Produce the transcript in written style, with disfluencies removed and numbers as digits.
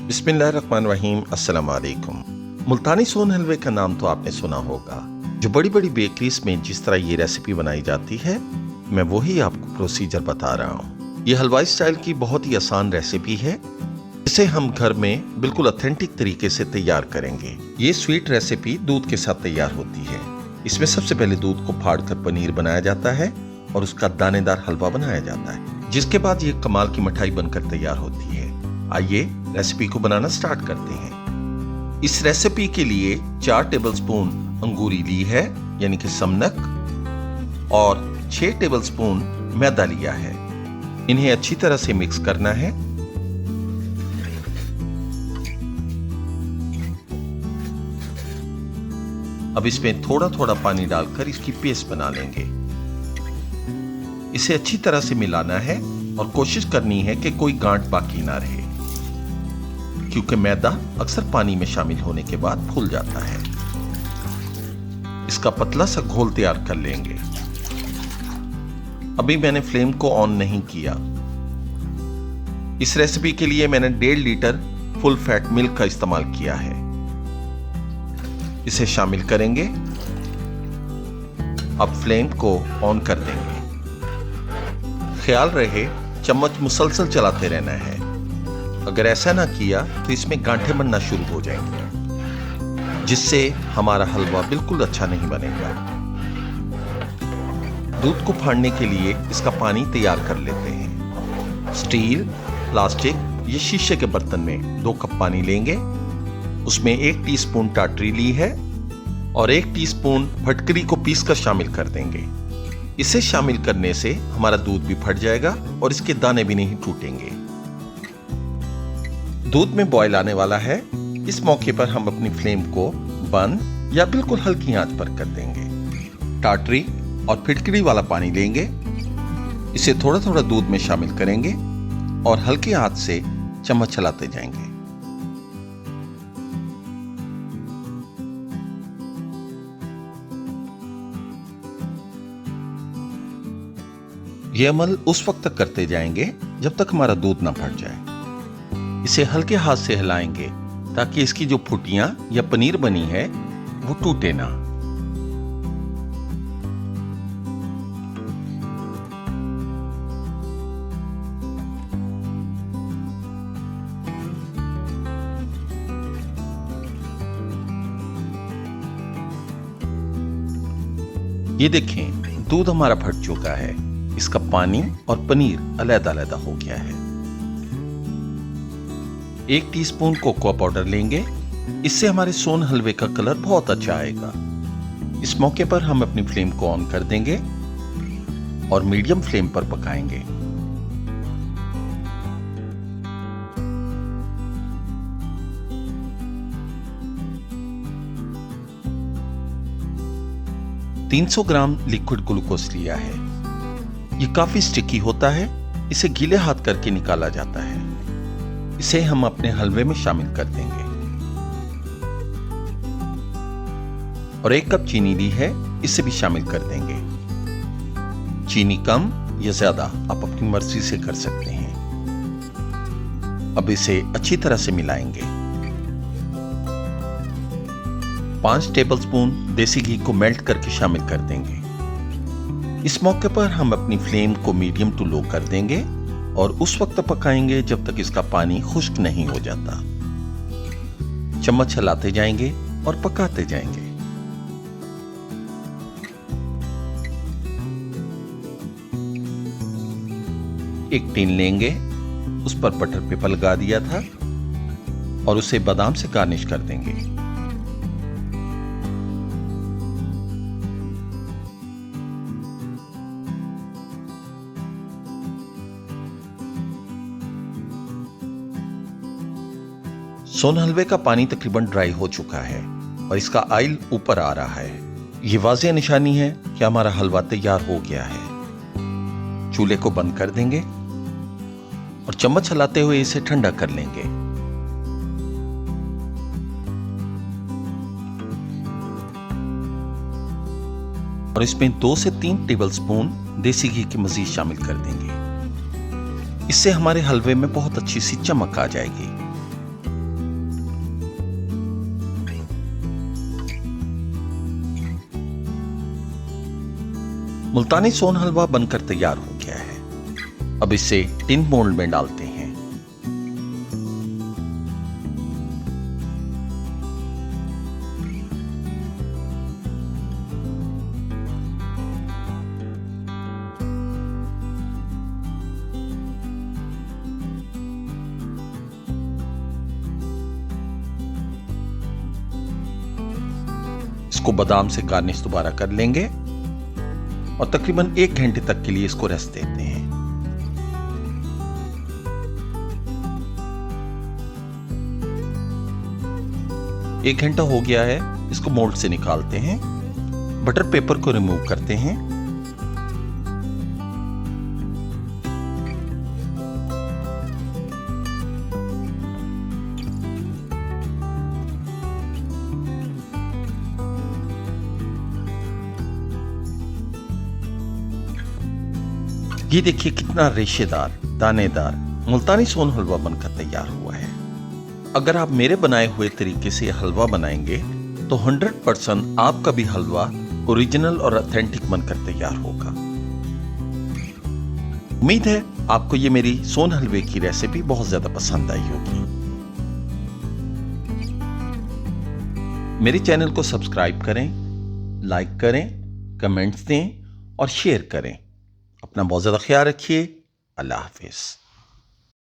बिस्मिल्लाहिर्रहमानिर्रहीम। अस्सलाम वालेकुम। मुल्तानी सोन हलवे का नाम तो आपने सुना होगा। जो बड़ी बड़ी बेकरीज में जिस तरह ये रेसिपी बनाई जाती है, मैं वही आपको प्रोसीजर बता रहा हूँ। ये हलवाई स्टाइल की बहुत ही आसान रेसिपी है, इसे हम घर में बिल्कुल ऑथेंटिक तरीके से तैयार करेंगे। ये स्वीट रेसिपी दूध के साथ तैयार होती है। इसमें सबसे पहले दूध को फाड़कर पनीर बनाया जाता है और उसका दानेदार हलवा बनाया जाता है, जिसके बाद ये कमाल की मिठाई बनकर तैयार होती है। आइए रेसिपी को बनाना स्टार्ट करते हैं। इस रेसिपी के लिए 4 टेबलस्पून अंगूरी ली है, यानी कि समनक, और 6 टेबलस्पून मैदा लिया है। इन्हें अच्छी तरह से मिक्स करना है। अब इसमें थोड़ा थोड़ा पानी डालकर इसकी पेस्ट बना लेंगे। इसे अच्छी तरह से मिलाना है और कोशिश करनी है कि कोई गांठ बाकी ना रहे, क्योंकि मैदा अक्सर पानी में शामिल होने के बाद फूल जाता है। इसका पतला सा घोल तैयार कर लेंगे। अभी मैंने फ्लेम को ऑन नहीं किया। इस रेसिपी के लिए मैंने 1.5 लीटर फुल फैट मिल्क का इस्तेमाल किया है। इसे शामिल करेंगे। अब फ्लेम को ऑन कर देंगे। ख्याल रहे चम्मच मुसलसल चलाते रहना है। अगर ऐसा ना किया तो इसमें गांठें बनना शुरू हो जाएंगी, जिससे हमारा हलवा बिल्कुल अच्छा नहीं बनेगा। दूध को फाड़ने के लिए इसका पानी तैयार कर लेते हैं। स्टील, प्लास्टिक या शीशे के बर्तन में 2 कप पानी लेंगे। उसमें 1 टीस्पून टाटरी ली है और 1 टीस्पून फटकरी को पीसकर शामिल कर देंगे। इसे शामिल करने से हमारा दूध भी फट जाएगा और इसके दाने भी नहीं टूटेंगे। दूध में बॉयल आने वाला है। इस मौके पर हम अपनी फ्लेम को बंद या बिल्कुल हल्की आंच पर कर देंगे। टाटरी और फिटकरी वाला पानी लेंगे। इसे थोड़ा थोड़ा दूध में शामिल करेंगे और हल्की आंच से चम्मच चलाते जाएंगे। यह अमल उस वक्त तक करते जाएंगे जब तक हमारा दूध ना फट जाए। इसे हल्के हाथ से हिलाएंगे ताकि इसकी जो फुटियां या पनीर बनी है वो टूटे ना। ये देखें, दूध हमारा फट चुका है। इसका पानी और पनीर अलग-अलग हो गया है। 1 टीस्पून कोकोआ पाउडर लेंगे। इससे हमारे सोन हलवे का कलर बहुत अच्छा आएगा। इस मौके पर हम अपनी फ्लेम को ऑन कर देंगे और मीडियम फ्लेम पर पकाएंगे। ,300 ग्राम लिक्विड ग्लूकोज लिया है। ये काफी स्टिकी होता है। इसे गीले हाथ करके निकाला जाता है। इसे हम अपने हलवे में शामिल कर देंगे। और 1 कप चीनी ली है, इसे भी शामिल कर देंगे। चीनी कम या ज्यादा आप अपनी मर्जी से कर सकते हैं। अब इसे अच्छी तरह से मिलाएंगे। 5 टेबलस्पून देसी घी को मेल्ट करके शामिल कर देंगे। इस मौके पर हम अपनी फ्लेम को मीडियम टू लो कर देंगे और उस वक्त पकाएंगे जब तक इसका पानी खुश्क नहीं हो जाता। चम्मच चलाते जाएंगे और पकाते जाएंगे। एक टिन लेंगे, उस पर बटर पेपर लगा दिया था और उसे बादाम से गार्निश कर देंगे। सोन हलवे का पानी तकरीबन ड्राई हो चुका है और इसका ऑयल ऊपर आ रहा है। ये वाज़ेह निशानी है कि हमारा हलवा तैयार हो गया है। चूल्हे को बंद कर देंगे और चम्मच चलाते हुए इसे ठंडा कर लेंगे। और इसमें 2 से 3 टेबलस्पून देसी घी की मजीद शामिल कर देंगे। इससे हमारे हलवे में बहुत अच्छी सी चमक आ जाएगी। मुल्तानी सोन हलवा बनकर तैयार हो गया है। अब इसे टिन मोल्ड में डालते हैं। इसको बादाम से गार्निश दोबारा कर लेंगे और तकरीबन 1 घंटे तक के लिए इसको रेस्ट देते हैं। एक घंटा हो गया है, इसको मोल्ड से निकालते हैं। बटर पेपर को रिमूव करते हैं। ये देखिए कितना रेशेदार दानेदार मुल्तानी सोन हलवा बनकर तैयार हुआ है। अगर आप मेरे बनाए हुए तरीके से हलवा बनाएंगे तो 100% आपका भी हलवा ओरिजिनल और ऑथेंटिक बनकर तैयार होगा। उम्मीद है आपको ये मेरी सोन हलवे की रेसिपी बहुत ज्यादा पसंद आई होगी। मेरे चैनल को सब्सक्राइब करें, लाइक करें, कमेंट्स दें और शेयर करें। अपना बहुत ज़्यादा ख्याल रखिए। अल्लाह हाफिज़।